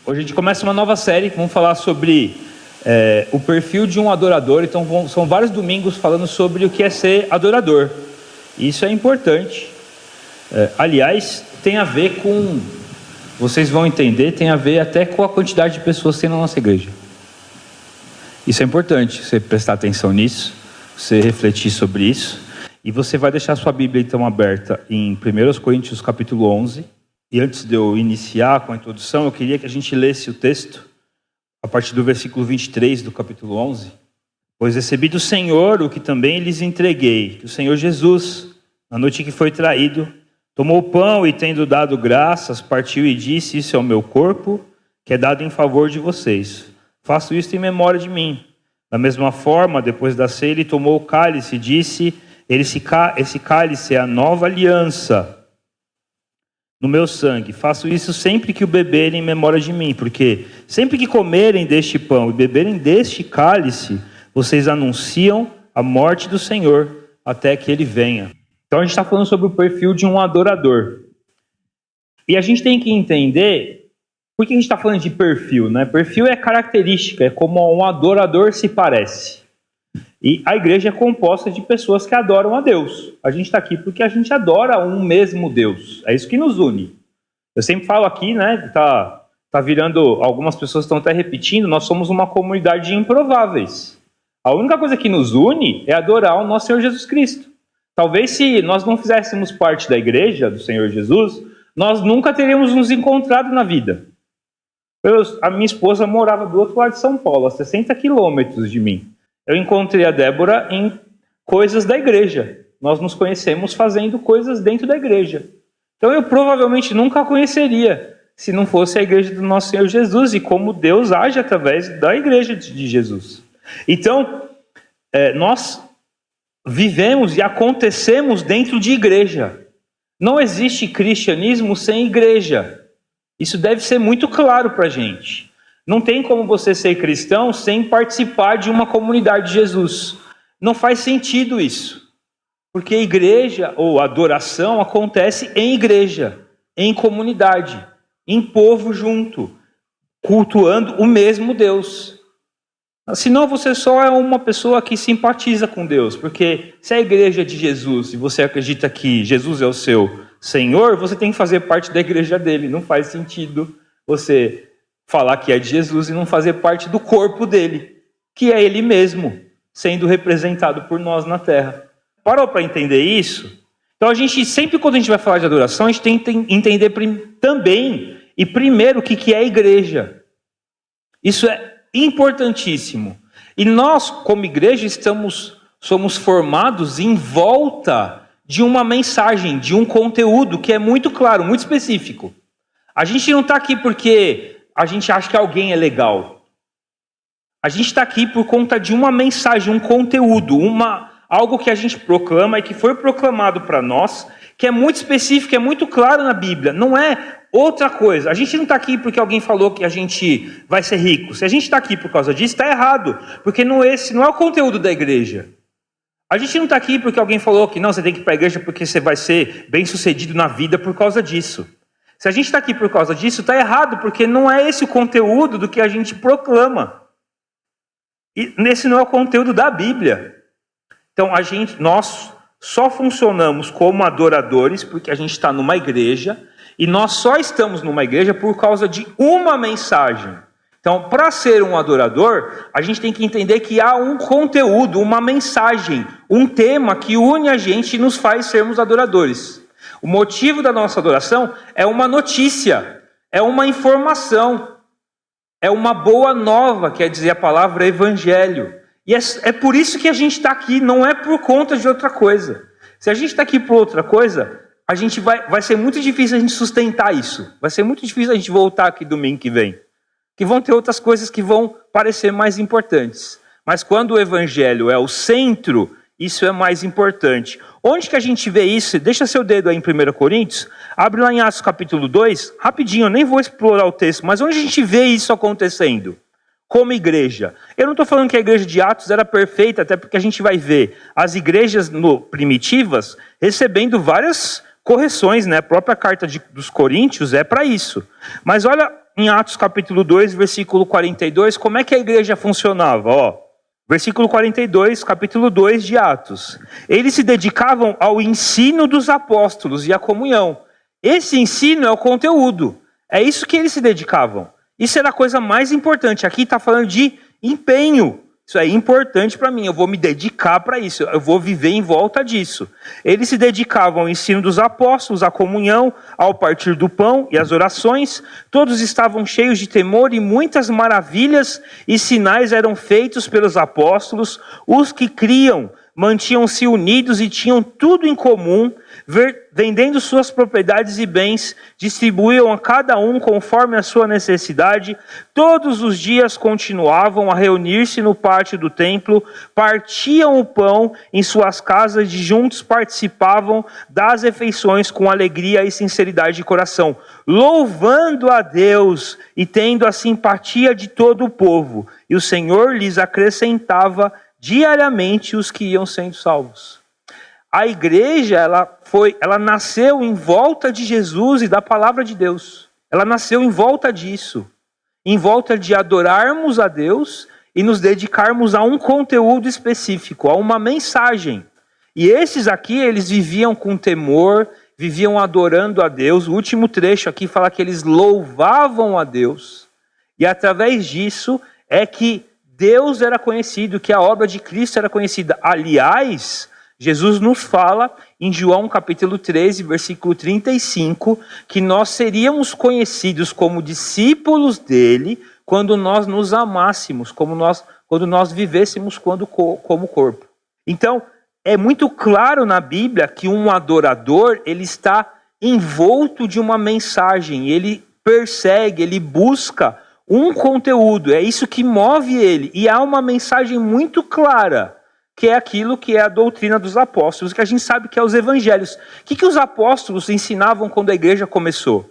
Hoje a gente começa uma nova série, vamos falar sobre o perfil de um adorador. Então são vários domingos falando sobre o que é ser adorador. Isso é importante. Aliás, tem a ver com, vocês vão entender, tem a ver até com a quantidade de pessoas que tem na nossa igreja. Isso é importante, você prestar atenção nisso, você refletir sobre isso. E você vai deixar sua Bíblia então aberta em 1 Coríntios capítulo 11. E antes de eu iniciar com a introdução, eu queria que a gente lesse o texto a partir do versículo 23 do capítulo 11. Pois recebi do Senhor o que também lhes entreguei, que o Senhor Jesus, na noite que foi traído, tomou o pão e, tendo dado graças, partiu e disse: isso é o meu corpo, que é dado em favor de vocês. Faço isto em memória de mim. Da mesma forma, depois da ceia, ele tomou o cálice e disse: esse cálice é a nova aliança no meu sangue. Faço isso sempre que o beberem em memória de mim, porque sempre que comerem deste pão e beberem deste cálice, vocês anunciam a morte do Senhor até que ele venha. Então a gente está falando sobre o perfil de um adorador. E a gente tem que entender por que a gente está falando de perfil, né? Perfil é característica, é como um adorador se parece. E a igreja é composta de pessoas que adoram a Deus. A gente está aqui porque a gente adora um mesmo Deus. É isso que nos une. Eu sempre falo aqui, né? Tá virando, algumas pessoas estão até repetindo, nós somos uma comunidade de improváveis. A única coisa que nos une é adorar o nosso Senhor Jesus Cristo. Talvez se nós não fizéssemos parte da igreja do Senhor Jesus, nós nunca teríamos nos encontrado na vida. A minha esposa morava do outro lado de São Paulo, a 60 quilômetros de mim. Eu encontrei a Débora em coisas da igreja. Nós nos conhecemos fazendo coisas dentro da igreja. Então eu provavelmente nunca a conheceria se não fosse a igreja do nosso Senhor Jesus e como Deus age através da igreja de Jesus. Então, nós vivemos e acontecemos dentro de igreja. Não existe cristianismo sem igreja. Isso deve ser muito claro para a gente. Não tem como você ser cristão sem participar de uma comunidade de Jesus. Não faz sentido isso. Porque igreja ou adoração acontece em igreja, em comunidade, em povo junto, cultuando o mesmo Deus. Senão você só é uma pessoa que simpatiza com Deus. Porque se a igreja é de Jesus e você acredita que Jesus é o seu Senhor, você tem que fazer parte da igreja dele. Não faz sentido você falar que é de Jesus e não fazer parte do corpo dele, que é ele mesmo, sendo representado por nós na terra. Parou para entender isso? Então a gente, sempre quando a gente vai falar de adoração, a gente tem que entender também, e primeiro, o que é a igreja. Isso é importantíssimo. E nós, como igreja, somos formados em volta de uma mensagem, de um conteúdo que é muito claro, muito específico. A gente não está aqui porque a gente acha que alguém é legal. A gente está aqui por conta de uma mensagem, um conteúdo, algo que a gente proclama e que foi proclamado para nós, que é muito específico, é muito claro na Bíblia. Não é outra coisa. A gente não está aqui porque alguém falou que a gente vai ser rico. Se a gente está aqui por causa disso, está errado. Porque esse não é o conteúdo da igreja. A gente não está aqui porque alguém falou que não, você tem que ir para a igreja porque você vai ser bem-sucedido na vida por causa disso. Se a gente está aqui por causa disso, está errado, porque não é esse o conteúdo do que a gente proclama. E esse não é o conteúdo da Bíblia. Então, nós só funcionamos como adoradores porque a gente está numa igreja, e nós só estamos numa igreja por causa de uma mensagem. Então, para ser um adorador, a gente tem que entender que há um conteúdo, uma mensagem, um tema que une a gente e nos faz sermos adoradores. O motivo da nossa adoração é uma notícia, é uma informação, é uma boa nova, quer dizer a palavra evangelho. E é por isso que a gente está aqui, não é por conta de outra coisa. Se a gente está aqui por outra coisa, vai ser muito difícil a gente sustentar isso. Vai ser muito difícil a gente voltar aqui domingo que vem. Que vão ter outras coisas que vão parecer mais importantes. Mas quando o evangelho é o centro, isso é mais importante. Onde que a gente vê isso? Deixa seu dedo aí em 1 Coríntios. Abre lá em Atos capítulo 2. Rapidinho, eu nem vou explorar o texto. Mas onde a gente vê isso acontecendo? Como igreja. Eu não estou falando que a igreja de Atos era perfeita, até porque a gente vai ver as igrejas primitivas recebendo várias correções, né? A própria carta dos Coríntios é para isso. Mas olha em Atos capítulo 2, versículo 42, como é que a igreja funcionava? Ó, versículo 42, capítulo 2 de Atos. Eles se dedicavam ao ensino dos apóstolos e à comunhão. Esse ensino é o conteúdo. É isso que eles se dedicavam. Isso era a coisa mais importante. Aqui está falando de empenho. Isso é importante para mim. Eu vou me dedicar para isso. Eu vou viver em volta disso. Eles se dedicavam ao ensino dos apóstolos, à comunhão, ao partir do pão e às orações. Todos estavam cheios de temor e muitas maravilhas e sinais eram feitos pelos apóstolos. Os que criam mantinham-se unidos e tinham tudo em comum, vendendo suas propriedades e bens, distribuíam a cada um conforme a sua necessidade. Todos os dias continuavam a reunir-se no pátio do templo, partiam o pão em suas casas e juntos participavam das refeições com alegria e sinceridade de coração, louvando a Deus e tendo a simpatia de todo o povo. E o Senhor lhes acrescentava diariamente os que iam sendo salvos. A igreja, ela nasceu em volta de Jesus e da palavra de Deus. Ela nasceu em volta disso. Em volta de adorarmos a Deus e nos dedicarmos a um conteúdo específico, a uma mensagem. E esses aqui, eles viviam com temor, viviam adorando a Deus. O último trecho aqui fala que eles louvavam a Deus. E através disso é que Deus era conhecido, que a obra de Cristo era conhecida. Aliás, Jesus nos fala em João capítulo 13, versículo 35, que nós seríamos conhecidos como discípulos dele quando nós nos amássemos, quando nós vivêssemos como corpo. Então, é muito claro na Bíblia que um adorador, ele está envolto de uma mensagem, ele persegue, ele busca um conteúdo, é isso que move ele. E há uma mensagem muito clara, que é aquilo que é a doutrina dos apóstolos, que a gente sabe que é os evangelhos. O que os apóstolos ensinavam quando a igreja começou?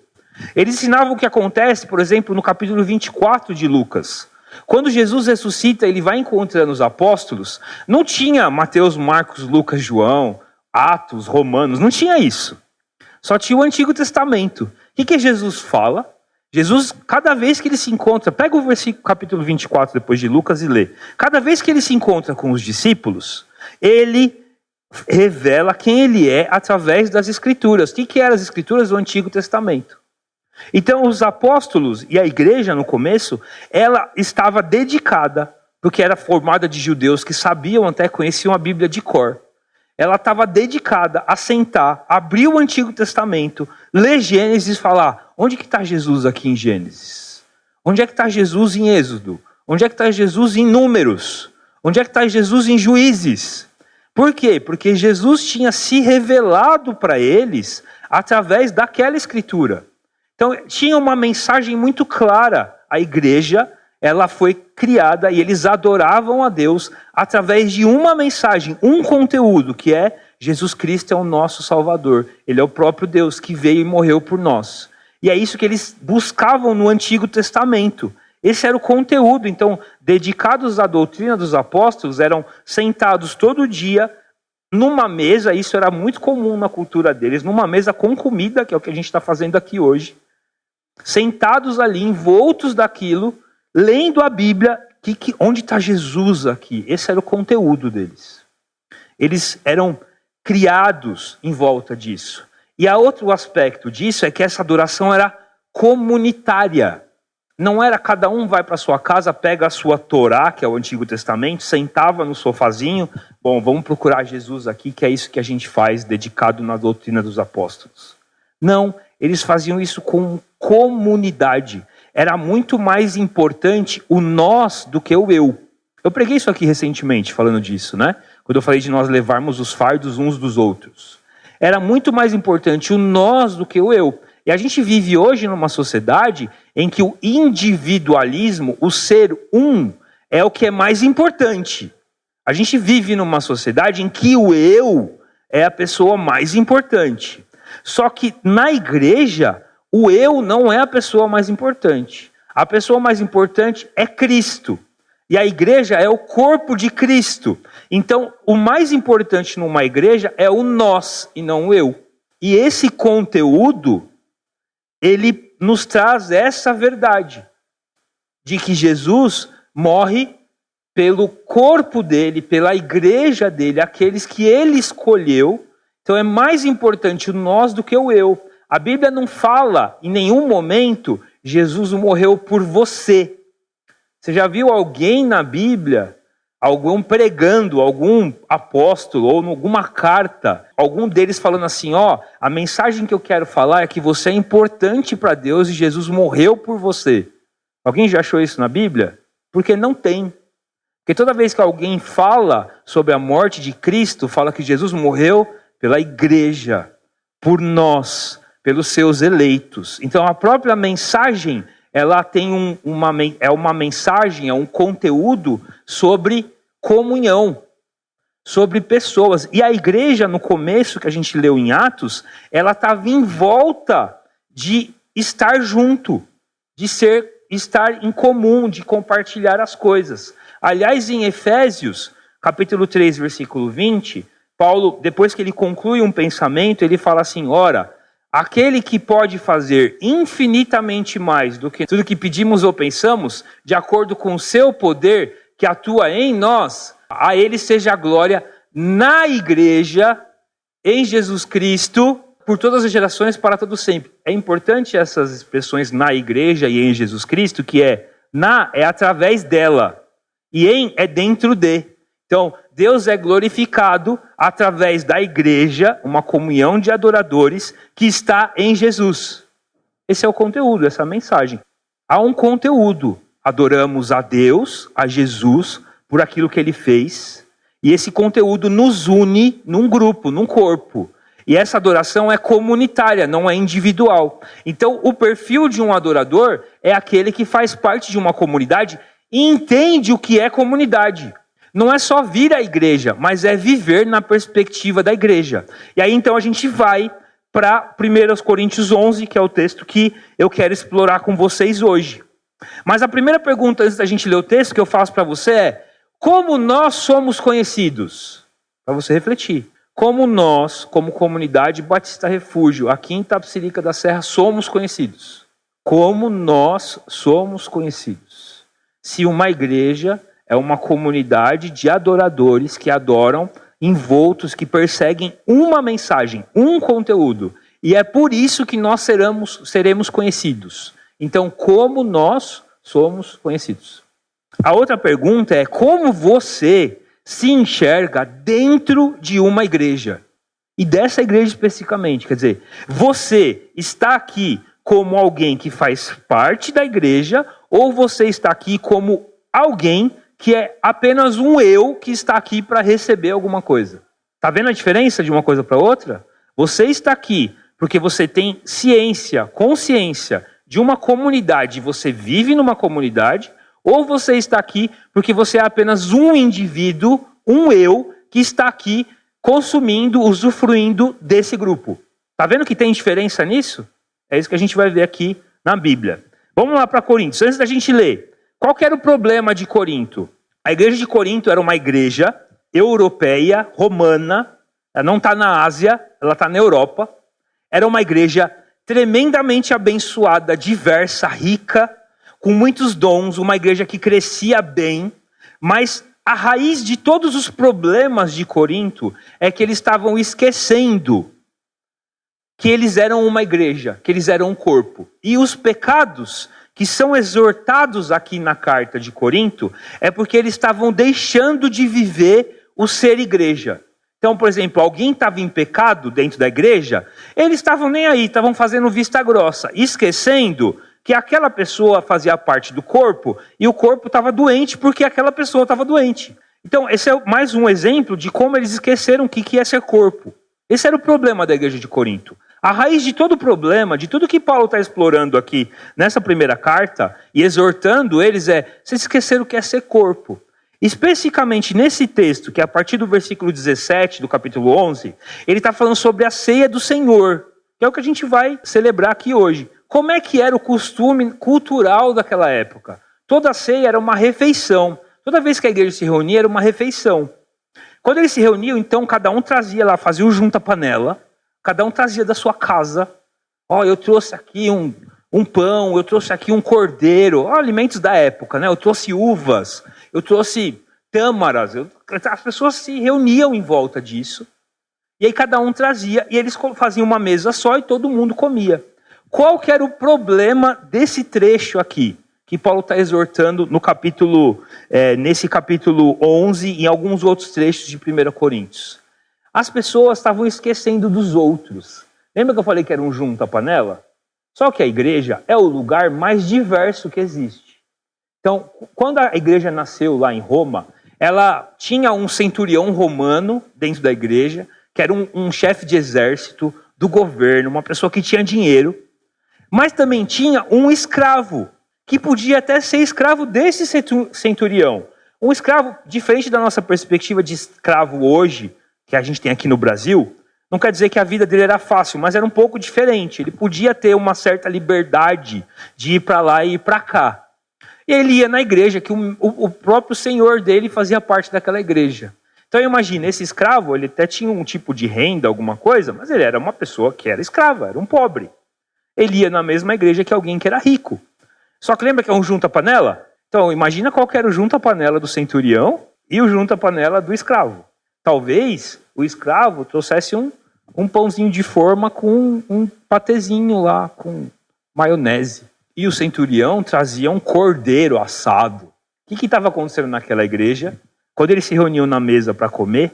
Eles ensinavam o que acontece, por exemplo, no capítulo 24 de Lucas. Quando Jesus ressuscita, ele vai encontrando os apóstolos, não tinha Mateus, Marcos, Lucas, João, Atos, Romanos, não tinha isso. Só tinha o Antigo Testamento. O que Jesus fala? Jesus, cada vez que ele se encontra, pega o versículo capítulo 24 depois de Lucas e lê. Cada vez que ele se encontra com os discípulos, ele revela quem ele é através das Escrituras. O que eram as Escrituras do Antigo Testamento? Então os apóstolos e a igreja no começo, ela estava dedicada, porque era formada de judeus que sabiam, até conheciam a Bíblia de cor. Ela estava dedicada a sentar, abrir o Antigo Testamento, ler Gênesis e falar, onde que está Jesus aqui em Gênesis? Onde é que está Jesus em Êxodo? Onde é que está Jesus em Números? Onde é que está Jesus em Juízes? Por quê? Porque Jesus tinha se revelado para eles através daquela escritura. Então tinha uma mensagem muito clara. A igreja, ela foi criada e eles adoravam a Deus através de uma mensagem, um conteúdo, que é Jesus Cristo é o nosso Salvador. Ele é o próprio Deus que veio e morreu por nós. E é isso que eles buscavam no Antigo Testamento. Esse era o conteúdo. Então, dedicados à doutrina dos apóstolos, eram sentados todo dia numa mesa, isso era muito comum na cultura deles, numa mesa com comida, que é o que a gente está fazendo aqui hoje. Sentados ali, envoltos daquilo, lendo a Bíblia, onde está Jesus aqui? Esse era o conteúdo deles. Eles eram criados em volta disso. E há outro aspecto disso, é que essa adoração era comunitária. Não era cada um vai para sua casa, pega a sua Torá, que é o Antigo Testamento, sentava no sofazinho, bom, vamos procurar Jesus aqui, que é isso que a gente faz, dedicado na doutrina dos apóstolos. Não, eles faziam isso com comunidade. Era muito mais importante o nós do que o eu. Eu preguei isso aqui recentemente, falando disso, né? Quando eu falei de nós levarmos os fardos uns dos outros. Era muito mais importante o nós do que o eu. E a gente vive hoje numa sociedade em que o individualismo, o ser um, é o que é mais importante. A gente vive numa sociedade em que o eu é a pessoa mais importante. Só que na igreja, o eu não é a pessoa mais importante. A pessoa mais importante é Cristo. E a igreja é o corpo de Cristo. Então, o mais importante numa igreja é o nós e não o eu. E esse conteúdo, ele nos traz essa verdade, de que Jesus morre pelo corpo dele, pela igreja dele, aqueles que ele escolheu. Então é mais importante o nós do que o eu. A Bíblia não fala em nenhum momento, Jesus morreu por você. Você já viu alguém na Bíblia, algum pregando, algum apóstolo, ou em alguma carta, algum deles falando assim, a mensagem que eu quero falar é que você é importante para Deus e Jesus morreu por você. Alguém já achou isso na Bíblia? Porque não tem. Porque toda vez que alguém fala sobre a morte de Cristo, fala que Jesus morreu pela igreja, por nós, pelos seus eleitos. Então a própria mensagem, ela tem uma mensagem, é um conteúdo sobre comunhão, sobre pessoas. E a igreja, no começo, que a gente leu em Atos, ela estava em volta de estar junto, de estar em comum, de compartilhar as coisas. Aliás, em Efésios, capítulo 3, versículo 20, Paulo, depois que ele conclui um pensamento, ele fala assim, ora, aquele que pode fazer infinitamente mais do que tudo que pedimos ou pensamos, de acordo com o seu poder que atua em nós, a ele seja a glória na igreja, em Jesus Cristo, por todas as gerações, para todo sempre. É importante essas expressões na igreja e em Jesus Cristo, que na é através dela, e em é dentro de. Então, Deus é glorificado através da igreja, uma comunhão de adoradores que está em Jesus. Esse é o conteúdo, essa é a mensagem. Há um conteúdo. Adoramos a Deus, a Jesus, por aquilo que ele fez. E esse conteúdo nos une num grupo, num corpo. E essa adoração é comunitária, não é individual. Então, o perfil de um adorador é aquele que faz parte de uma comunidade e entende o que é comunidade. Não é só vir à igreja, mas é viver na perspectiva da igreja. E aí então a gente vai para 1 Coríntios 11, que é o texto que eu quero explorar com vocês hoje. Mas a primeira pergunta antes da gente ler o texto que eu faço para você é: como nós somos conhecidos? Para você refletir. Como nós, como comunidade Batista Refúgio, aqui em Itapecerica da Serra, somos conhecidos? Como nós somos conhecidos? Se uma igreja é uma comunidade de adoradores que adoram, envoltos, que perseguem uma mensagem, um conteúdo. E é por isso que nós seremos conhecidos. Então, como nós somos conhecidos? A outra pergunta é: como você se enxerga dentro de uma igreja? E dessa igreja especificamente, quer dizer, você está aqui como alguém que faz parte da igreja, ou você está aqui como alguém que é apenas um eu que está aqui para receber alguma coisa? Está vendo a diferença de uma coisa para outra? Você está aqui porque você tem ciência, consciência de uma comunidade, você vive numa comunidade, ou você está aqui porque você é apenas um indivíduo, um eu, que está aqui consumindo, usufruindo desse grupo. Está vendo que tem diferença nisso? É isso que a gente vai ver aqui na Bíblia. Vamos lá para Coríntios. Antes da gente ler, qual que era o problema de Corinto? A igreja de Corinto era uma igreja europeia, romana, ela não está na Ásia, ela está na Europa. Era uma igreja tremendamente abençoada, diversa, rica, com muitos dons, uma igreja que crescia bem, mas a raiz de todos os problemas de Corinto é que eles estavam esquecendo que eles eram uma igreja, que eles eram um corpo. E os pecados que são exortados aqui na carta de Corinto é porque eles estavam deixando de viver o ser igreja. Então, por exemplo, alguém estava em pecado dentro da igreja, eles estavam nem aí, estavam fazendo vista grossa, esquecendo que aquela pessoa fazia parte do corpo e o corpo estava doente porque aquela pessoa estava doente. Então, esse é mais um exemplo de como eles esqueceram o que é ser corpo. Esse era o problema da igreja de Corinto. A raiz de todo o problema, de tudo que Paulo está explorando aqui nessa primeira carta e exortando eles vocês esqueceram o que é ser corpo. Especificamente nesse texto, que é a partir do versículo 17 do capítulo 11, ele está falando sobre a ceia do Senhor, que é o que a gente vai celebrar aqui hoje. Como é que era o costume cultural daquela época? Toda ceia era uma refeição. Toda vez que a igreja se reunia, era uma refeição. Quando eles se reuniam, então, cada um trazia lá, fazia o junta-panela, cada um trazia da sua casa. Eu trouxe aqui um pão, eu trouxe aqui um cordeiro, alimentos da época, né? Eu trouxe uvas, eu trouxe tâmaras. As pessoas se reuniam em volta disso. E aí cada um trazia, e eles faziam uma mesa só e todo mundo comia. Qual que era o problema desse trecho aqui? Que Paulo está exortando no nesse capítulo 11 e em alguns outros trechos de 1 Coríntios. As pessoas estavam esquecendo dos outros. Lembra que eu falei que era um junta-panela? Só que a igreja é o lugar mais diverso que existe. Então, quando a igreja nasceu lá em Roma, ela tinha um centurião romano dentro da igreja, que era um chefe de exército do governo, uma pessoa que tinha dinheiro, mas também tinha um escravo, que podia até ser escravo desse centurião. Um escravo, diferente da nossa perspectiva de escravo hoje, que a gente tem aqui no Brasil, não quer dizer que a vida dele era fácil, mas era um pouco diferente. Ele podia ter uma certa liberdade de ir para lá e ir para cá. E ele ia na igreja, que o próprio senhor dele fazia parte daquela igreja. Então imagina, esse escravo, ele até tinha um tipo de renda, alguma coisa, mas ele era uma pessoa que era escrava, era um pobre. Ele ia na mesma igreja que alguém que era rico. Só que lembra que é um junta-panela? Então imagina qual que era o junta-panela do centurião e o junta-panela do escravo. Talvez o escravo trouxesse um pãozinho de forma com um patezinho lá, com maionese. E o centurião trazia um cordeiro assado. O que estava acontecendo naquela igreja? Quando eles se reuniam na mesa para comer,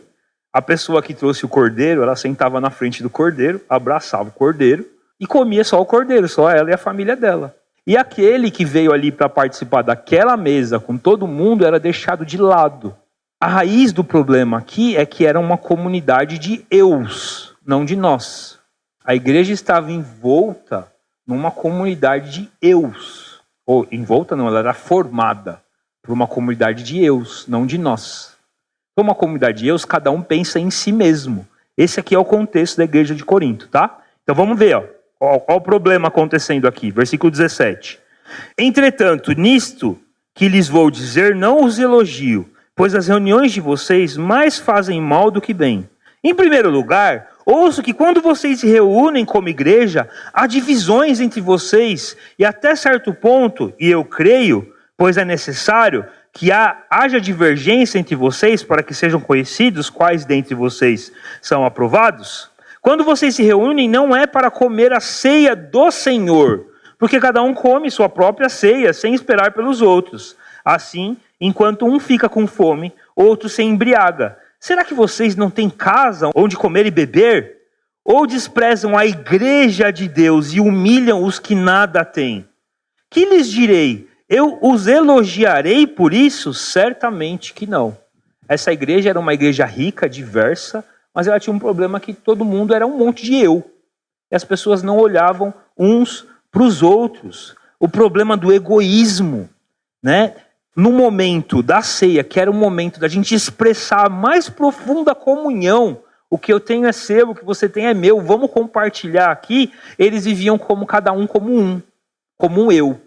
a pessoa que trouxe o cordeiro, ela sentava na frente do cordeiro, abraçava o cordeiro e comia só o cordeiro, só ela e a família dela. E aquele que veio ali para participar daquela mesa com todo mundo era deixado de lado. A raiz do problema aqui é que era uma comunidade de eus, não de nós. A igreja estava envolta numa comunidade de eus. Ou envolta não, ela era formada por uma comunidade de eus, não de nós. Então, uma comunidade de eus, cada um pensa em si mesmo. Esse aqui é o contexto da igreja de Corinto, tá? Então vamos ver, ó o problema acontecendo aqui, versículo 17. Entretanto, nisto que lhes vou dizer, não os elogio, pois as reuniões de vocês mais fazem mal do que bem. Em primeiro lugar, ouço que quando vocês se reúnem como igreja, há divisões entre vocês, e até certo ponto, e eu creio, pois é necessário que haja divergência entre vocês para que sejam conhecidos quais dentre vocês são aprovados. Quando vocês se reúnem, não é para comer a ceia do Senhor, porque cada um come sua própria ceia sem esperar pelos outros. Assim, enquanto um fica com fome, outro se embriaga. Será que vocês não têm casa onde comer e beber? Ou desprezam a igreja de Deus e humilham os que nada têm? Que lhes direi? Eu os elogiarei por isso? Certamente que não. Essa igreja era uma igreja rica, diversa, mas ela tinha um problema que todo mundo era um monte de eu. E as pessoas não olhavam uns para os outros. O problema do egoísmo, né? No momento da ceia, que era o momento da gente expressar a mais profunda comunhão, o que eu tenho é seu, o que você tem é meu, vamos compartilhar aqui, eles viviam como cada um como um eu.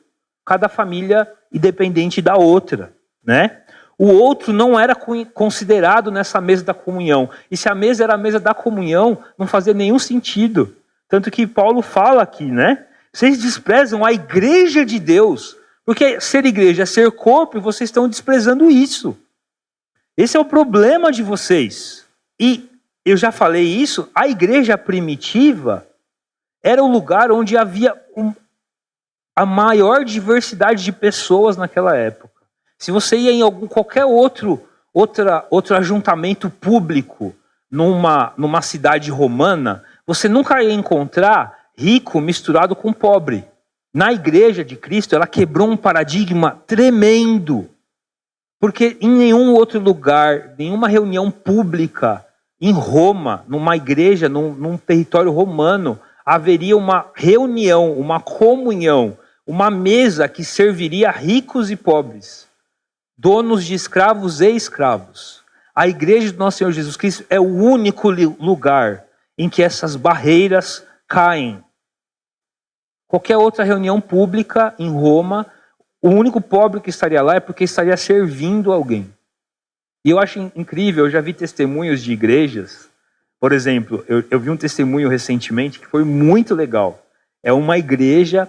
Cada família independente da outra, né? O outro não era considerado nessa mesa da comunhão. E se a mesa era a mesa da comunhão, não fazia nenhum sentido. Tanto que Paulo fala aqui, né? Vocês desprezam a igreja de Deus. Porque ser igreja é ser corpo e vocês estão desprezando isso. Esse é o problema de vocês. E eu já falei isso, a igreja primitiva era o lugar onde havia a maior diversidade de pessoas naquela época. Se você ia em qualquer outro ajuntamento público numa cidade romana, você nunca ia encontrar rico misturado com pobre. Na igreja de Cristo, ela quebrou um paradigma tremendo. Porque em nenhum outro lugar, nenhuma reunião pública em Roma, numa igreja, num território romano, haveria uma reunião, uma comunhão, uma mesa que serviria a ricos e pobres, donos de escravos e escravos. A igreja do nosso Senhor Jesus Cristo é o único lugar em que essas barreiras caem. Qualquer outra reunião pública em Roma, o único pobre que estaria lá é porque estaria servindo alguém. E eu acho incrível, eu já vi testemunhos de igrejas. Por exemplo, eu vi um testemunho recentemente que foi muito legal. É uma igreja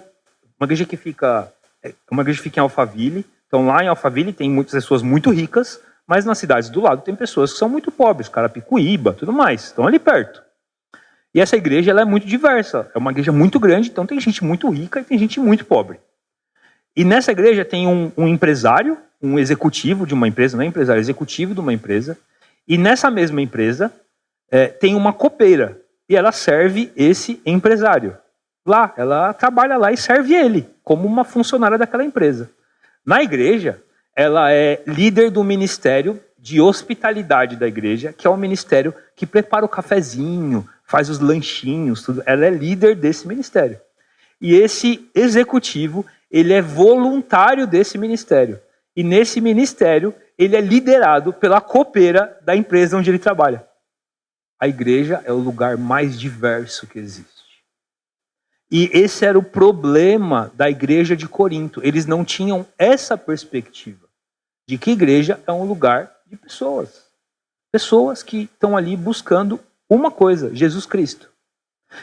Uma igreja que fica em Alphaville. Então lá em Alphaville tem muitas pessoas muito ricas, mas nas cidades do lado tem pessoas que são muito pobres, Carapicuíba, tudo mais, estão ali perto. E essa igreja ela é muito diversa, é uma igreja muito grande, então tem gente muito rica e tem gente muito pobre. E nessa igreja tem um empresário, um executivo de uma empresa, não é empresário, executivo de uma empresa, e nessa mesma empresa tem uma copeira, e ela serve esse empresário. Lá, ela trabalha lá e serve ele, como uma funcionária daquela empresa. Na igreja, ela é líder do ministério de hospitalidade da igreja, que é o ministério que prepara o cafezinho, faz os lanchinhos, tudo. Ela é líder desse ministério. E esse executivo, ele é voluntário desse ministério. E nesse ministério, ele é liderado pela copeira da empresa onde ele trabalha. A igreja é o lugar mais diverso que existe. E esse era o problema da igreja de Corinto. Eles não tinham essa perspectiva de que igreja é um lugar de pessoas. Pessoas que estão ali buscando uma coisa, Jesus Cristo.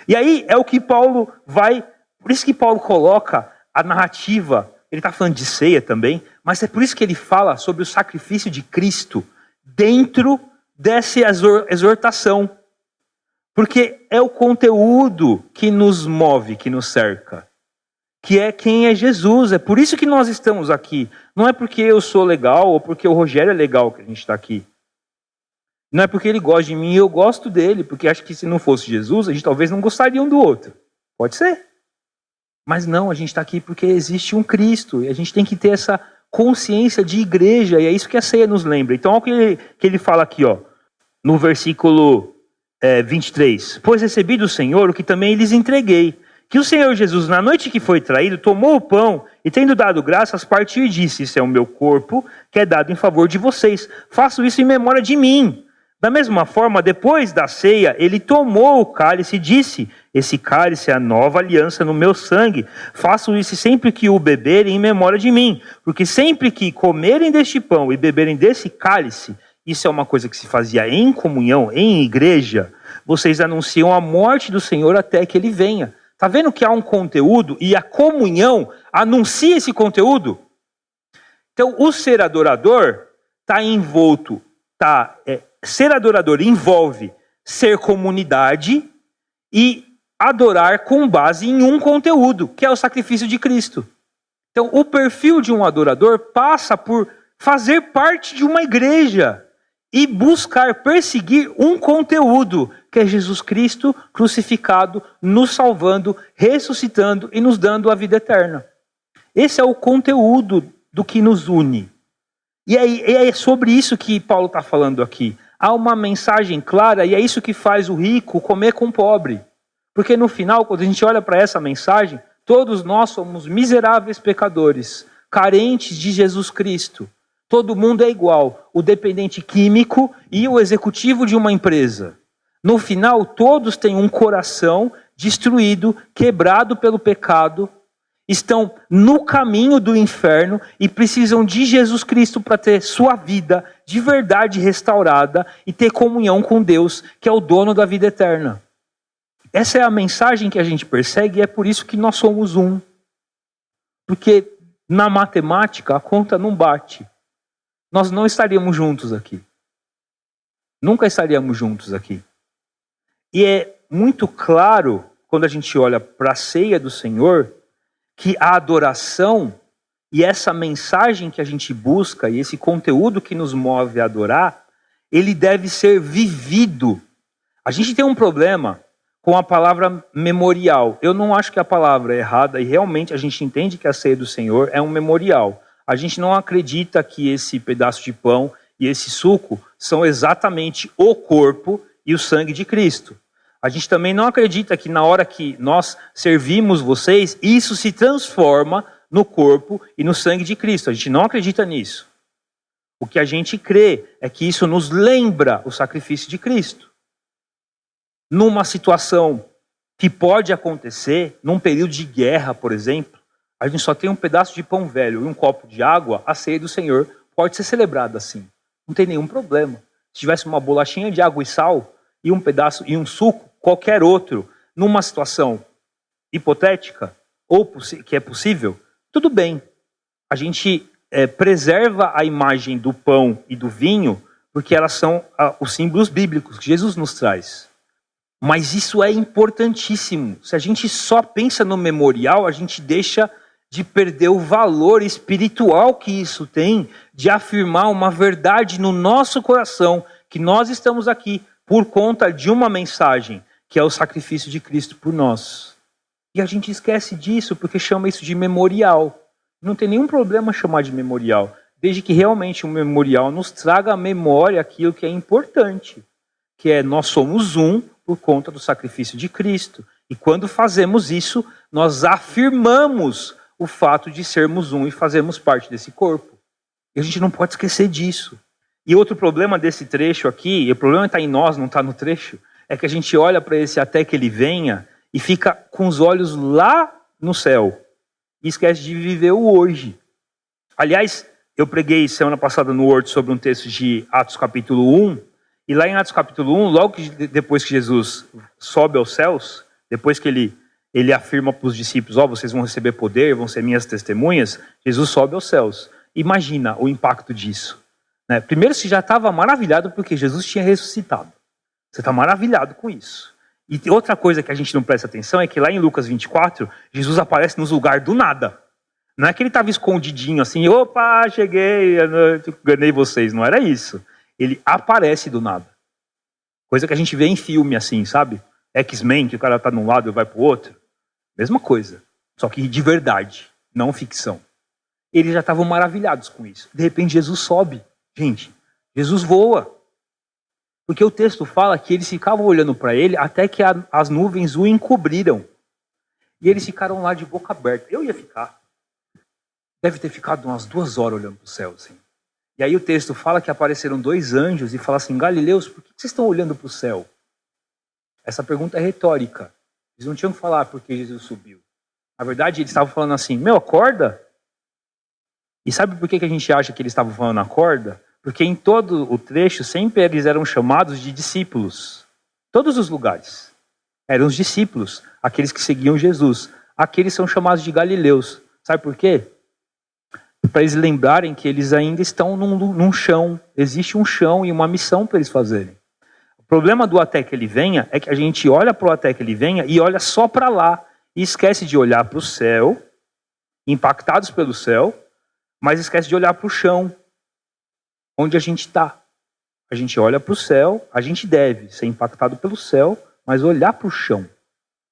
E aí é o que Paulo vai... Por isso que Paulo coloca a narrativa, ele está falando de ceia também, mas é por isso que ele fala sobre o sacrifício de Cristo dentro dessa exortação. Porque é o conteúdo que nos move, que nos cerca. Que é quem é Jesus. É por isso que nós estamos aqui. Não é porque eu sou legal ou porque o Rogério é legal que a gente está aqui. Não é porque ele gosta de mim e eu gosto dele. Porque acho que se não fosse Jesus, a gente talvez não gostaria um do outro. Pode ser. Mas não, a gente está aqui porque existe um Cristo. E a gente tem que ter essa consciência de igreja. E é isso que a ceia nos lembra. Então olha o que ele fala aqui, ó, no versículo 23. Pois recebi do Senhor o que também lhes entreguei, que o Senhor Jesus, na noite que foi traído, tomou o pão e, tendo dado graças, partiu e disse: isso é o meu corpo, que é dado em favor de vocês. Faço isso em memória de mim. Da mesma forma, depois da ceia, ele tomou o cálice e disse: esse cálice é a nova aliança no meu sangue. Faço isso sempre que o beberem em memória de mim. Porque sempre que comerem deste pão e beberem desse cálice, isso é uma coisa que se fazia em comunhão, em igreja, vocês anunciam a morte do Senhor até que ele venha. Está vendo que há um conteúdo e a comunhão anuncia esse conteúdo? Então, o ser adorador está envolto, ser adorador envolve ser comunidade e adorar com base em um conteúdo, que é o sacrifício de Cristo. Então, o perfil de um adorador passa por fazer parte de uma igreja e buscar perseguir um conteúdo, que é Jesus Cristo crucificado, nos salvando, ressuscitando e nos dando a vida eterna. Esse é o conteúdo do que nos une. E é sobre isso que Paulo está falando aqui. Há uma mensagem clara e é isso que faz o rico comer com o pobre. Porque no final, quando a gente olha para essa mensagem, todos nós somos miseráveis pecadores, carentes de Jesus Cristo. Todo mundo é igual, o dependente químico e o executivo de uma empresa. No final, todos têm um coração destruído, quebrado pelo pecado, estão no caminho do inferno e precisam de Jesus Cristo para ter sua vida de verdade restaurada e ter comunhão com Deus, que é o dono da vida eterna. Essa é a mensagem que a gente persegue e é por isso que nós somos um. Porque na matemática a conta não bate. Nós não estaríamos juntos aqui. Nunca estaríamos juntos aqui. E é muito claro, quando a gente olha para a ceia do Senhor, que a adoração e essa mensagem que a gente busca, e esse conteúdo que nos move a adorar, ele deve ser vivido. A gente tem um problema com a palavra memorial. Eu não acho que a palavra é errada, e realmente a gente entende que a ceia do Senhor é um memorial. A gente não acredita que esse pedaço de pão e esse suco são exatamente o corpo e o sangue de Cristo. A gente também não acredita que na hora que nós servimos vocês, isso se transforma no corpo e no sangue de Cristo. A gente não acredita nisso. O que a gente crê é que isso nos lembra o sacrifício de Cristo. Numa situação que pode acontecer, num período de guerra, por exemplo, a gente só tem um pedaço de pão velho e um copo de água, a ceia do Senhor pode ser celebrada assim. Não tem nenhum problema. Se tivesse uma bolachinha de água e sal e um pedaço e um suco, qualquer outro, numa situação hipotética, ou que é possível, tudo bem. A gente preserva a imagem do pão e do vinho, porque elas são os símbolos bíblicos que Jesus nos traz. Mas isso é importantíssimo. Se a gente só pensa no memorial, a gente deixa de perder o valor espiritual que isso tem, de afirmar uma verdade no nosso coração, que nós estamos aqui por conta de uma mensagem, que é o sacrifício de Cristo por nós. E a gente esquece disso, porque chama isso de memorial. Não tem nenhum problema chamar de memorial, desde que realmente o memorial nos traga à memória aquilo que é importante, que é nós somos um por conta do sacrifício de Cristo. E quando fazemos isso, nós afirmamos o fato de sermos um e fazermos parte desse corpo. E a gente não pode esquecer disso. E outro problema desse trecho aqui, e o problema está em nós, não está no trecho, é que a gente olha para esse até que ele venha e fica com os olhos lá no céu. E esquece de viver o hoje. Aliás, eu preguei semana passada no Word sobre um texto de Atos capítulo 1, e lá em Atos capítulo 1, logo depois que Jesus sobe aos céus, depois que ele afirma para os discípulos, vocês vão receber poder, vão ser minhas testemunhas, Jesus sobe aos céus. Imagina o impacto disso. Né? Primeiro, você já estava maravilhado porque Jesus tinha ressuscitado. Você está maravilhado com isso. E outra coisa que a gente não presta atenção é que lá em Lucas 24, Jesus aparece nos lugares do nada. Não é que ele estava escondidinho assim, opa, cheguei, enganei vocês. Não era isso. Ele aparece do nada. Coisa que a gente vê em filme assim, sabe? X-Men, que o cara está de um lado e vai para o outro. Mesma coisa. Só que de verdade, não ficção. Eles já estavam maravilhados com isso. De repente Jesus sobe. Gente, Jesus voa. Porque o texto fala que eles ficavam olhando para ele até que as nuvens o encobriram. E eles ficaram lá de boca aberta. Eu ia ficar. Deve ter ficado umas 2 horas olhando para o céu. Assim. E aí o texto fala que apareceram 2 anjos e fala assim, Galileus, por que vocês estão olhando para o céu? Essa pergunta é retórica. Eles não tinham que falar porque Jesus subiu. Na verdade, eles estavam falando assim, acorda. E sabe por que a gente acha que eles estavam falando acorda? Porque em todo o trecho, sempre eles eram chamados de discípulos. Todos os lugares. Eram os discípulos, aqueles que seguiam Jesus. Aqueles são chamados de galileus. Sabe por quê? Para eles lembrarem que eles ainda estão num chão. Existe um chão e uma missão para eles fazerem. O problema do até que ele venha é que a gente olha para o até que ele venha e olha só para lá. E esquece de olhar para o céu, impactados pelo céu, mas esquece de olhar para o chão. Onde a gente está. A gente olha para o céu, a gente deve ser impactado pelo céu, mas olhar para o chão.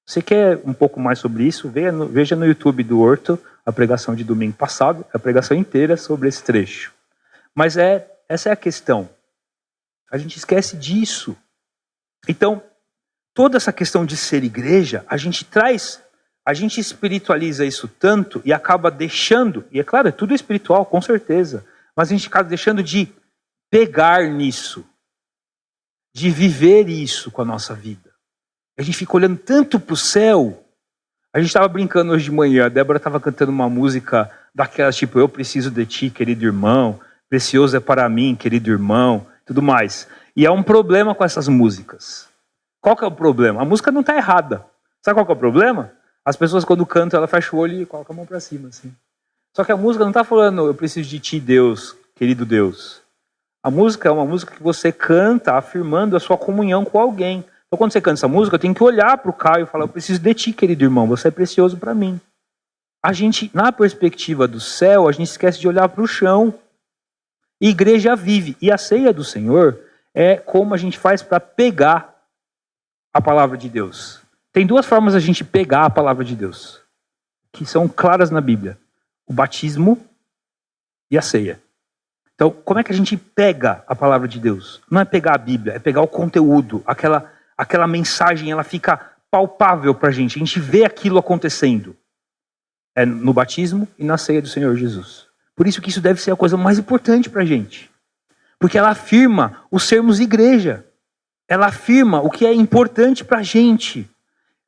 Você quer um pouco mais sobre isso? Veja no YouTube do Horto a pregação de domingo passado, a pregação inteira sobre esse trecho. Mas essa é a questão. A gente esquece disso. Então, toda essa questão de ser igreja, a gente espiritualiza isso tanto e acaba deixando, e é claro, é tudo espiritual, com certeza, mas a gente acaba deixando de pegar nisso, de viver isso com a nossa vida. A gente fica olhando tanto para o céu. A gente estava brincando hoje de manhã, a Débora estava cantando uma música daquelas tipo, eu preciso de ti, querido irmão, precioso é para mim, querido irmão, tudo mais. E há um problema com essas músicas. Qual que é o problema? A música não está errada. Sabe qual que é o problema? As pessoas quando cantam, ela fecha o olho e coloca a mão para cima, assim. Só que a música não está falando, eu preciso de ti, Deus, querido Deus. A música é uma música que você canta afirmando a sua comunhão com alguém. Então quando você canta essa música, eu tenho que olhar para o Caio e falar, eu preciso de ti, querido irmão, você é precioso para mim. A gente, na perspectiva do céu, a gente esquece de olhar para o chão. E a igreja vive. E a ceia do Senhor é como a gente faz para pegar a palavra de Deus. Tem 2 formas a gente pegar a palavra de Deus, que são claras na Bíblia. O batismo e a ceia. Então, como é que a gente pega a palavra de Deus? Não é pegar a Bíblia, é pegar o conteúdo. Aquela mensagem, ela fica palpável para a gente vê aquilo acontecendo. É no batismo e na ceia do Senhor Jesus. Por isso que isso deve ser a coisa mais importante para a gente. Porque ela afirma o sermos igreja. Ela afirma o que é importante para a gente.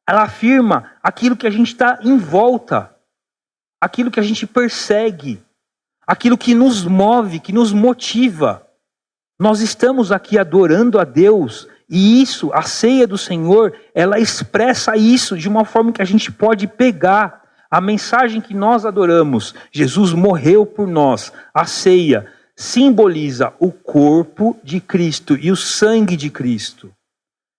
Ela afirma aquilo que a gente está em volta. Aquilo que a gente persegue, aquilo que nos move, que nos motiva. Nós estamos aqui adorando a Deus, e a ceia do Senhor, ela expressa isso de uma forma que a gente pode pegar A mensagem que nós adoramos, Jesus morreu por nós, a ceia, simboliza o corpo de Cristo e o sangue de Cristo,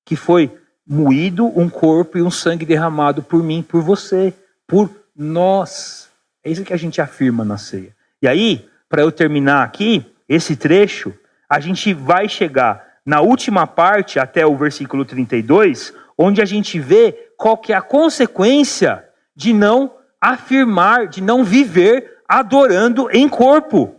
que foi moído, um corpo e um sangue derramado por mim, por você, por nós. É isso que a gente afirma na ceia. E aí, para eu terminar aqui, esse trecho, a gente vai chegar na última parte, até o versículo 32, onde a gente vê qual que é a consequência de não afirmar, de não viver adorando em corpo.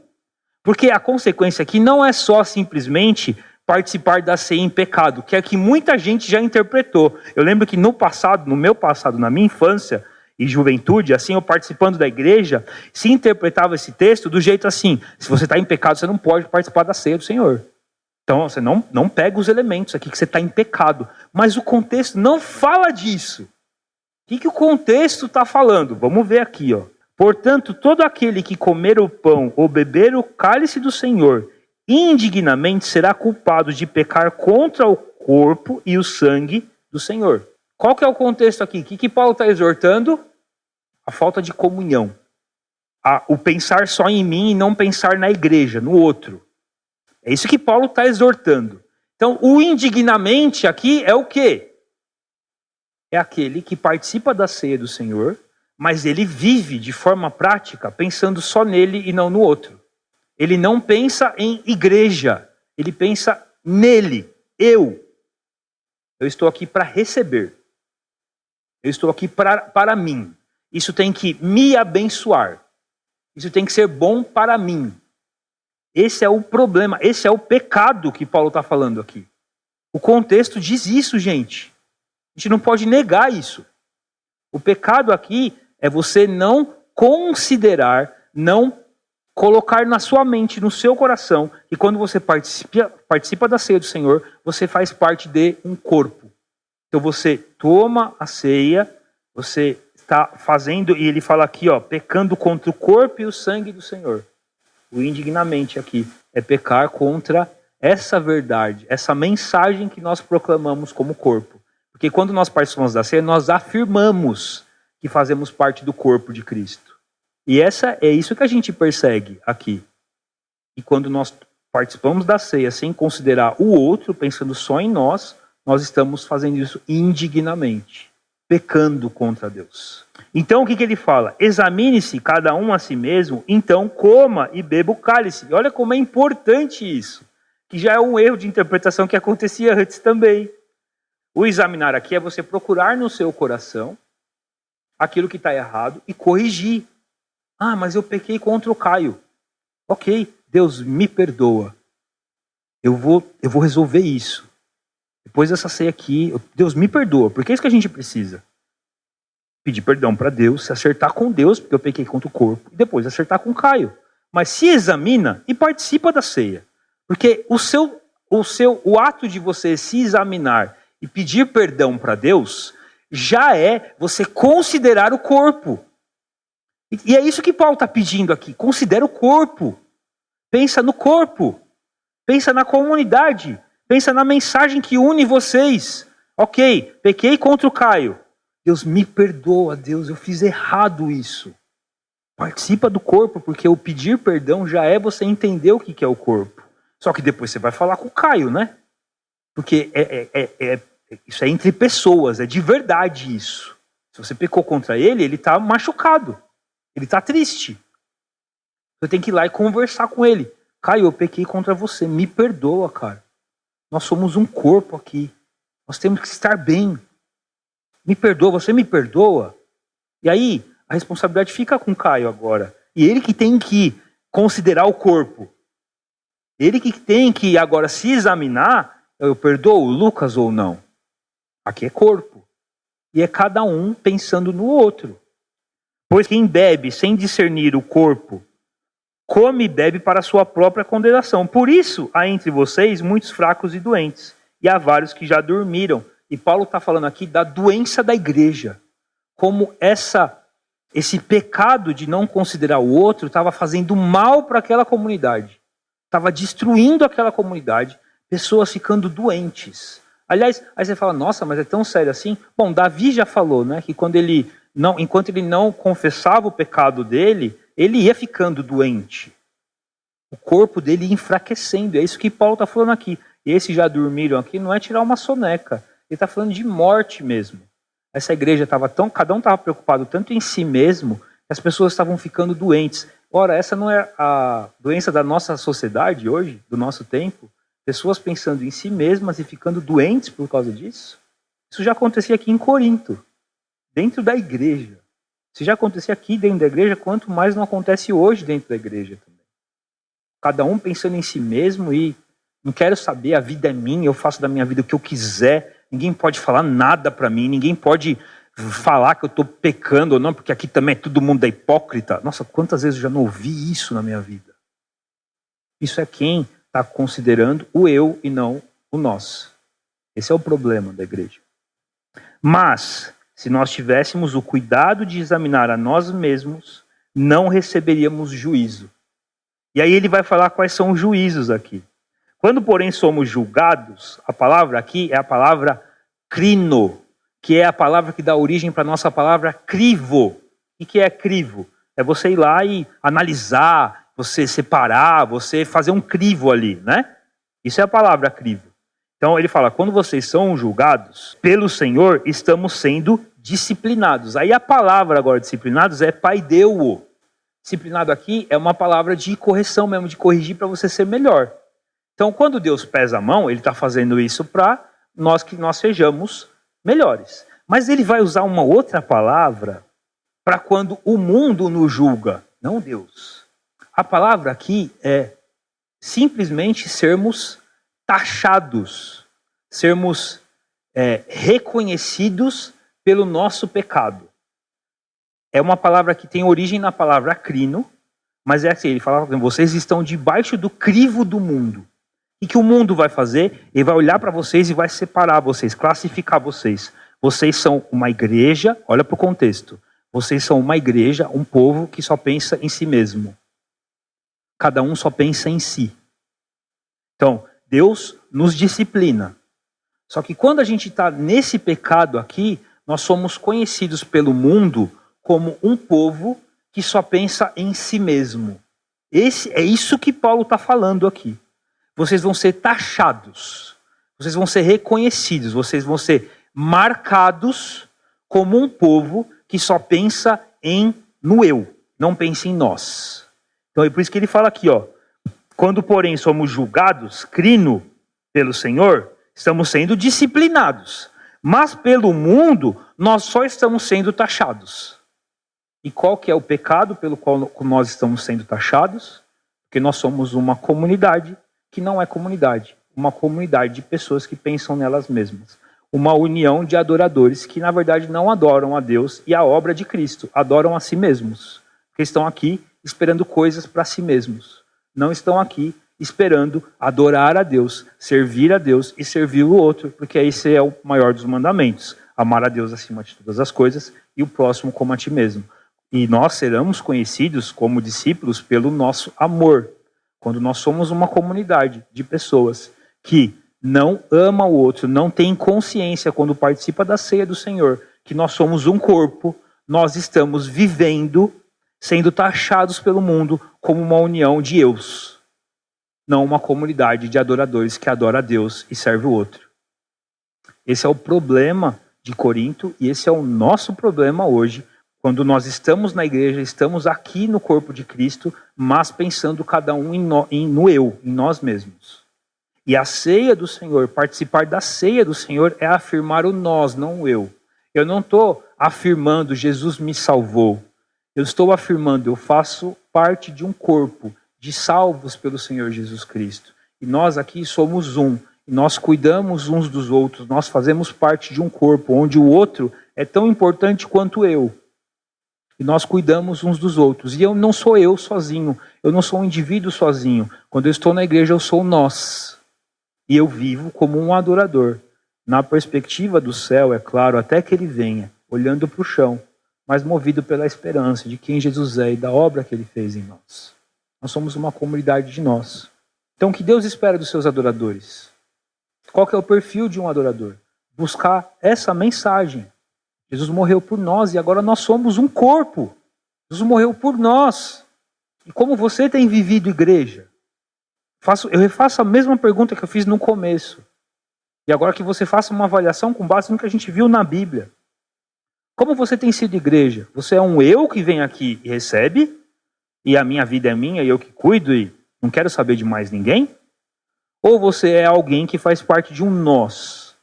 Porque a consequência aqui não é só simplesmente participar da ceia em pecado, que é que muita gente já interpretou. Eu lembro que no passado, no meu passado, na minha infância e juventude, assim, eu participando da igreja, se interpretava esse texto do jeito assim: se você está em pecado, você não pode participar da ceia do Senhor. Então você não pega os elementos aqui que você está em pecado. Mas o contexto não fala disso. O que o contexto está falando? Vamos ver aqui, ó. Portanto, todo aquele que comer o pão ou beber o cálice do Senhor indignamente será culpado de pecar contra o corpo e o sangue do Senhor. Qual que é o contexto aqui? O que Paulo está exortando? A falta de comunhão. O pensar só em mim e não pensar na igreja, no outro. É isso que Paulo está exortando. Então, o indignamente aqui é o quê? É aquele que participa da ceia do Senhor, mas ele vive de forma prática pensando só nele e não no outro. Ele não pensa em igreja, ele pensa nele, eu. Eu estou aqui para receber. Eu estou aqui para mim. Isso tem que me abençoar. Isso tem que ser bom para mim. Esse é o problema, esse é o pecado que Paulo está falando aqui. O contexto diz isso, gente. A gente não pode negar isso. O pecado aqui é você não considerar, não colocar na sua mente, no seu coração, que quando você participa da ceia do Senhor, você faz parte de um corpo. Então você toma a ceia, você está fazendo, e ele fala aqui, ó, pecando contra o corpo e o sangue do Senhor. O indignamente aqui é pecar contra essa verdade, essa mensagem que nós proclamamos como corpo. Porque quando nós participamos da ceia, nós afirmamos que fazemos parte do corpo de Cristo. E é isso que a gente persegue aqui. E quando nós participamos da ceia sem considerar o outro, pensando só em nós estamos fazendo isso indignamente, pecando contra Deus. Então o que ele fala? Examine-se cada um a si mesmo, então coma e beba o cálice. E olha como é importante isso, que já é um erro de interpretação que acontecia antes também. O examinar aqui é você procurar no seu coração aquilo que está errado e corrigir. Ah, mas eu pequei contra o Caio. Ok, Deus me perdoa. Eu vou resolver isso. Depois dessa ceia aqui, Deus me perdoa, porque é isso que a gente precisa. Pedir perdão para Deus, se acertar com Deus, porque eu pequei contra o corpo, e depois acertar com o Caio. Mas se examina e participa da ceia. Porque o ato de você se examinar e pedir perdão para Deus, já é você considerar o corpo. E é isso que Paulo está pedindo aqui. Considera o corpo. Pensa no corpo. Pensa na comunidade. Pensa na mensagem que une vocês. Ok, pequei contra o Caio. Deus me perdoa, Deus, eu fiz errado isso. Participa do corpo, porque o pedir perdão já é você entender o que é o corpo. Só que depois você vai falar com o Caio, né? Porque isso é entre pessoas, é de verdade isso. Se você pecou contra ele, ele está machucado. Ele está triste. Você tem que ir lá e conversar com ele. Caio, eu pequei contra você, me perdoa, cara. Nós somos um corpo aqui. Nós temos que estar bem. Me perdoa, você me perdoa? E aí, a responsabilidade fica com o Caio agora. E ele que tem que considerar o corpo. Ele que tem que agora se examinar, eu perdoo o Lucas ou não? Aqui é corpo. E é cada um pensando no outro. Pois quem bebe sem discernir o corpo, come e bebe para a sua própria condenação. Por isso, há entre vocês muitos fracos e doentes, e há vários que já dormiram. E Paulo está falando aqui da doença da igreja. Como esse pecado de não considerar o outro estava fazendo mal para aquela comunidade. Estava destruindo aquela comunidade, pessoas ficando doentes. Aliás, aí você fala, nossa, mas é tão sério assim? Bom, Davi já falou, né, que quando ele enquanto ele não confessava o pecado dele, ele ia ficando doente. O corpo dele ia enfraquecendo. É isso que Paulo está falando aqui. E esses já dormiram aqui, não é tirar uma soneca. Ele está falando de morte mesmo. Essa igreja estava cada um estava preocupado tanto em si mesmo, que as pessoas estavam ficando doentes. Ora, essa não é a doença da nossa sociedade hoje, do nosso tempo? Pessoas pensando em si mesmas e ficando doentes por causa disso? Isso já acontecia aqui em Corinto, dentro da igreja. Se já acontecia aqui dentro da igreja, quanto mais não acontece hoje dentro da igreja também. Cada um pensando em si mesmo e não quero saber, a vida é minha, eu faço da minha vida o que eu quiser, ninguém pode falar nada para mim, ninguém pode falar que eu estou pecando ou não, porque aqui também todo mundo é hipócrita. Nossa, quantas vezes eu já não ouvi isso na minha vida? Isso é quem está considerando o eu e não o nós. Esse é o problema da igreja. Mas, se nós tivéssemos o cuidado de examinar a nós mesmos, não receberíamos juízo. E aí ele vai falar quais são os juízos aqui. Quando, porém, somos julgados, a palavra aqui é a palavra crino, que é a palavra que dá origem para a nossa palavra crivo. O que é crivo? É você ir lá e analisar, você separar, você fazer um crivo ali, né? Isso é a palavra crivo. Então ele fala, quando vocês são julgados pelo Senhor, estamos sendo disciplinados. Aí a palavra agora disciplinados é paideuo. Disciplinado aqui é uma palavra de correção mesmo, de corrigir para você ser melhor. Então, quando Deus pesa a mão, ele está fazendo isso para que nós sejamos melhores. Mas ele vai usar uma outra palavra para quando o mundo nos julga, não Deus. A palavra aqui é simplesmente sermos taxados, sermos reconhecidos pelo nosso pecado. É uma palavra que tem origem na palavra crino, mas é assim, ele fala, vocês estão debaixo do crivo do mundo. O que o mundo vai fazer? Ele vai olhar para vocês e vai separar vocês, classificar vocês. Vocês são uma igreja, olha para o contexto. Vocês são uma igreja, um povo que só pensa em si mesmo. Cada um só pensa em si. Então, Deus nos disciplina. Só que quando a gente está nesse pecado aqui, nós somos conhecidos pelo mundo como um povo que só pensa em si mesmo. É isso que Paulo está falando aqui. Vocês vão ser taxados, vocês vão ser reconhecidos, vocês vão ser marcados como um povo que só pensa no eu, não pensa em nós. Então é por isso que ele fala aqui, quando porém somos julgados, crino, pelo Senhor, estamos sendo disciplinados, mas pelo mundo nós só estamos sendo taxados. E qual que é o pecado pelo qual nós estamos sendo taxados? Porque nós somos uma comunidade que não é comunidade. Uma comunidade de pessoas que pensam nelas mesmas. Uma união de adoradores que, na verdade, não adoram a Deus e a obra de Cristo. Adoram a si mesmos. Porque estão aqui esperando coisas para si mesmos. Não estão aqui esperando adorar a Deus, servir a Deus e servir o outro. Porque esse é o maior dos mandamentos. Amar a Deus acima de todas as coisas e o próximo como a ti mesmo. E nós seremos conhecidos como discípulos pelo nosso amor. Quando nós somos uma comunidade de pessoas que não ama o outro, não tem consciência quando participa da ceia do Senhor, que nós somos um corpo, nós estamos vivendo, sendo taxados pelo mundo como uma união de eus, não uma comunidade de adoradores que adora a Deus e serve o outro. Esse é o problema de Corinto e esse é o nosso problema hoje, quando nós estamos na igreja, estamos aqui no corpo de Cristo, mas pensando cada um no eu, em nós mesmos. E a ceia do Senhor, participar da ceia do Senhor é afirmar o nós, não o eu. Eu não estou afirmando Jesus me salvou. Eu estou afirmando, eu faço parte de um corpo de salvos pelo Senhor Jesus Cristo. E nós aqui somos um. E nós cuidamos uns dos outros. Nós fazemos parte de um corpo onde o outro é tão importante quanto eu. E nós cuidamos uns dos outros. E eu não sou eu sozinho. Eu não sou um indivíduo sozinho. Quando eu estou na igreja, eu sou nós. E eu vivo como um adorador. Na perspectiva do céu, é claro, até que ele venha, olhando para o chão, mas movido pela esperança de quem Jesus é e da obra que ele fez em nós. Nós somos uma comunidade de nós. Então, o que Deus espera dos seus adoradores? Qual que é o perfil de um adorador? Buscar essa mensagem. Jesus morreu por nós e agora nós somos um corpo. Jesus morreu por nós. E como você tem vivido igreja? Eu refaço a mesma pergunta que eu fiz no começo. E agora que você faça uma avaliação com base no que a gente viu na Bíblia. Como você tem sido igreja? Você é um eu que vem aqui e recebe, e a minha vida é minha e eu que cuido e não quero saber de mais ninguém? Ou você é alguém que faz parte de um nós?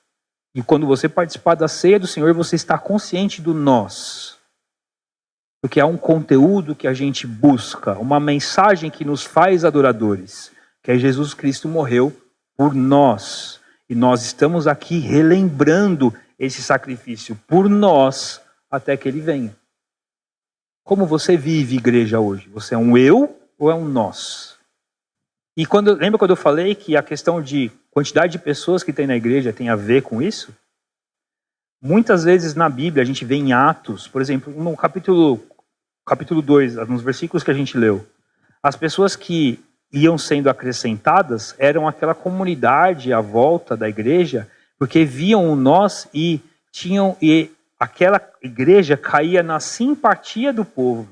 E quando você participar da ceia do Senhor, você está consciente do nós. Porque há um conteúdo que a gente busca, uma mensagem que nos faz adoradores, que é Jesus Cristo morreu por nós. E nós estamos aqui relembrando esse sacrifício por nós até que ele venha. Como você vive igreja hoje? Você é um eu ou é um nós? E lembra quando eu falei que a questão de quantidade de pessoas que tem na igreja tem a ver com isso? Muitas vezes na Bíblia a gente vê em Atos, por exemplo, no capítulo 2, nos versículos que a gente leu, as pessoas que iam sendo acrescentadas eram aquela comunidade à volta da igreja, porque viam o nós e aquela igreja caía na simpatia do povo.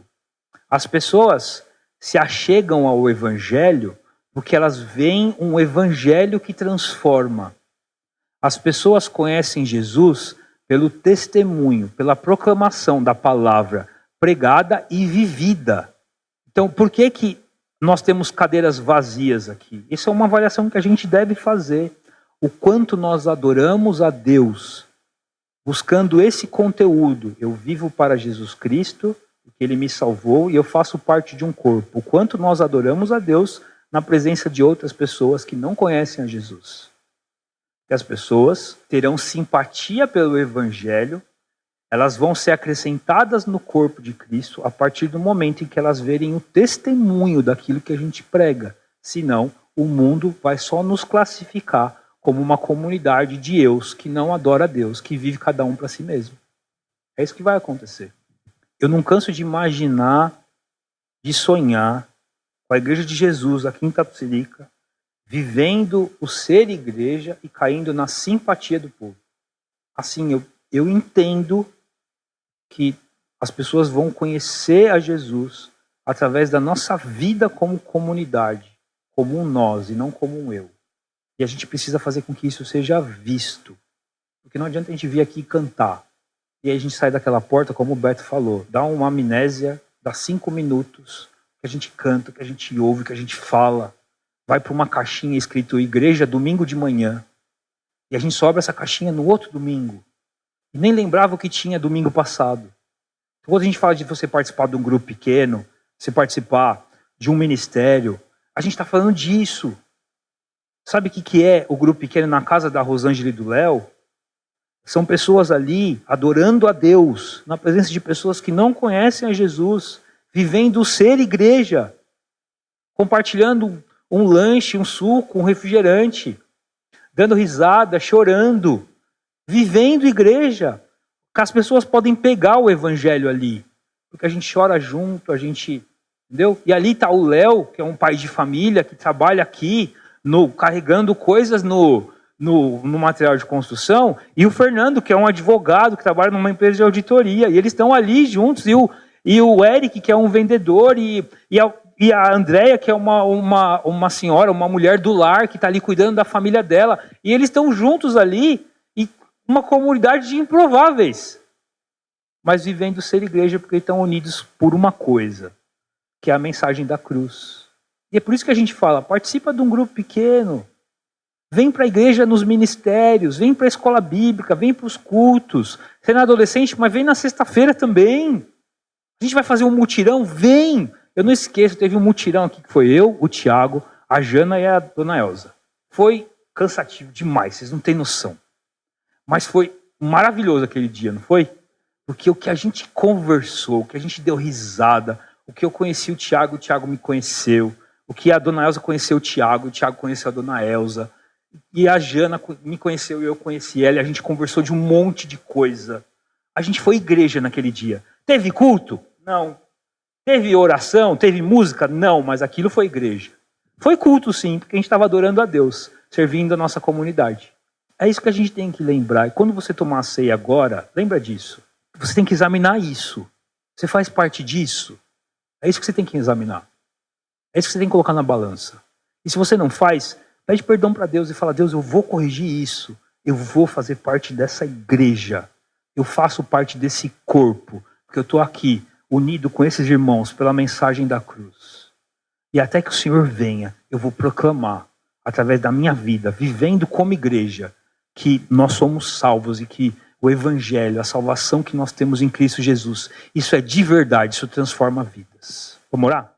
As pessoas se achegam ao evangelho porque elas veem um evangelho que transforma. As pessoas conhecem Jesus pelo testemunho, pela proclamação da palavra pregada e vivida. Então, por que nós temos cadeiras vazias aqui? Isso é uma avaliação que a gente deve fazer. O quanto nós adoramos a Deus, buscando esse conteúdo. Eu vivo para Jesus Cristo, porque Ele me salvou e eu faço parte de um corpo. O quanto nós adoramos a Deus na presença de outras pessoas que não conhecem a Jesus. E as pessoas terão simpatia pelo Evangelho, elas vão ser acrescentadas no corpo de Cristo a partir do momento em que elas verem o testemunho daquilo que a gente prega. Senão, o mundo vai só nos classificar como uma comunidade de eus que não adora a Deus, que vive cada um para si mesmo. É isso que vai acontecer. Eu não canso de imaginar, de sonhar com a igreja de Jesus aqui em Itapecerica, vivendo o ser igreja e caindo na simpatia do povo. Assim, eu entendo que as pessoas vão conhecer a Jesus através da nossa vida como comunidade, como um nós e não como um eu. E a gente precisa fazer com que isso seja visto. Porque não adianta a gente vir aqui cantar. E aí a gente sai daquela porta, como o Beto falou, dá uma amnésia, dá 5 minutos, que a gente canta, que a gente ouve, que a gente fala. Vai para uma caixinha escrito igreja domingo de manhã. E a gente sobe essa caixinha no outro domingo. E nem lembrava o que tinha domingo passado. Quando a gente fala de você participar de um grupo pequeno, você participar de um ministério, a gente está falando disso. Sabe o que é o grupo pequeno na casa da Rosângela e do Léo? São pessoas ali adorando a Deus, na presença de pessoas que não conhecem a Jesus, vivendo o ser igreja, compartilhando um lanche, um suco, um refrigerante, dando risada, chorando, vivendo igreja. As pessoas podem pegar o evangelho ali, porque a gente chora junto, a gente, entendeu? E ali está o Léo, que é um pai de família, que trabalha aqui, carregando coisas no material de construção, e o Fernando, que é um advogado, que trabalha numa empresa de auditoria, e eles estão ali juntos, e o Eric, que é um vendedor, e a Andréia, que é uma senhora, uma mulher do lar, que está ali cuidando da família dela, e eles estão juntos ali, e uma comunidade de improváveis, mas vivendo ser igreja, porque estão unidos por uma coisa, que é a mensagem da cruz. E é por isso que a gente fala, participa de um grupo pequeno, vem para a igreja nos ministérios, vem para a escola bíblica, vem para os cultos. Você não é adolescente, mas vem na sexta-feira também. A gente vai fazer um mutirão, vem. Eu não esqueço, teve um mutirão aqui que foi eu, o Tiago, a Jana e a dona Elza. Foi cansativo demais, vocês não têm noção. Mas foi maravilhoso aquele dia, não foi? Porque o que a gente conversou, o que a gente deu risada, o que eu conheci o Tiago me conheceu, o que a dona Elza conheceu o Tiago conheceu a dona Elza, e a Jana me conheceu e eu conheci ela, e a gente conversou de um monte de coisa. A gente foi igreja naquele dia. Teve culto? Não. Teve oração? Teve música? Não, mas aquilo foi igreja. Foi culto sim, porque a gente estava adorando a Deus, servindo a nossa comunidade. É isso que a gente tem que lembrar. E quando você tomar a ceia agora, lembra disso. Você tem que examinar isso. Você faz parte disso? É isso que você tem que examinar. É isso que você tem que colocar na balança. E se você não faz, pede perdão para Deus e fala: Deus, eu vou corrigir isso. Eu vou fazer parte dessa igreja. Eu faço parte desse corpo. Porque eu estou aqui, unido com esses irmãos pela mensagem da cruz. E até que o Senhor venha, eu vou proclamar, através da minha vida, vivendo como igreja, que nós somos salvos e que o Evangelho, a salvação que nós temos em Cristo Jesus, isso é de verdade, isso transforma vidas. Vamos orar?